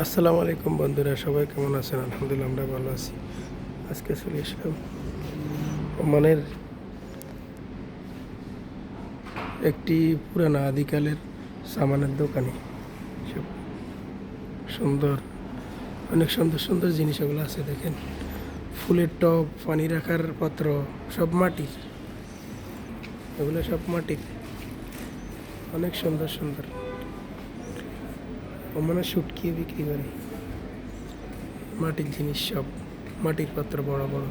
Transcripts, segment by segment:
আসসালামু আলাইকুম বন্ধুরা, সবাই কেমন আছেন? আলহামদুলিল্লাহ, আমরা ভালো আছি। আজকে চলে এসলাম ওমানের একটি পুরানা আদিকালের সামানের দোকানে। সব সুন্দর, অনেক সুন্দর সুন্দর জিনিস এগুলো আছে। দেখেন, ফুলের টব, পানি রাখার পাত্র, সব মাটির। এগুলো সব মাটির, অনেক সুন্দর সুন্দর। ওমানে শুটকি বিক্রি করে, মাটির জিনিস সব, মাটির পাত্র বড় বড়,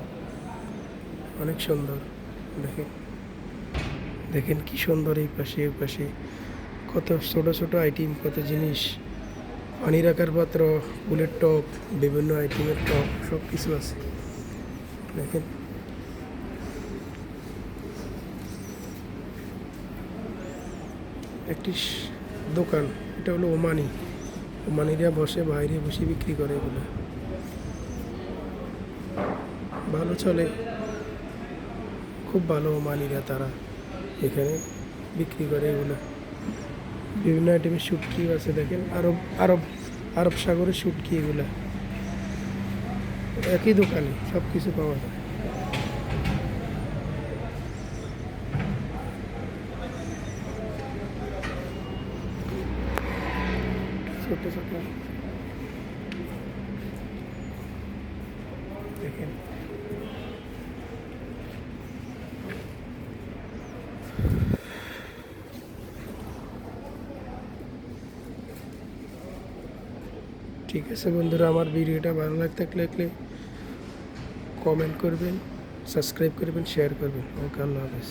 অনেক সুন্দর। দেখেন দেখেন কি সুন্দর। এই পাশে এই পাশে কত ছোট ছোট আইটেম, কত জিনিস, পানি রাখার পাত্র, ফুলের টব, বিভিন্ন আইটেমের টব, সব কিছু আছে। দেখেন, একটি দোকান। এটা হলো ওমানি। ওমানিরা বসে, বাইরে বসে বিক্রি করে। এগুলো ভালো চলে, খুব ভালো। ওমানিরা তারা এখানে বিক্রি করে এগুলো। বিভিন্ন আইটেমের শুটকিও আছে। দেখেন, আরব আরব আরব সাগরের শুটকি। এগুলা একই দোকানে সব কিছু পাওয়া যায়। ছোট ছোট দেখেন, ঠিক আছে বন্ধুরা, আমার ভিডিওটা ভালো লাগলে কমেন্ট করবেন, সাবস্ক্রাইব করবেন, শেয়ার করবেন। ওকে, আল্লাহ হাফেজ।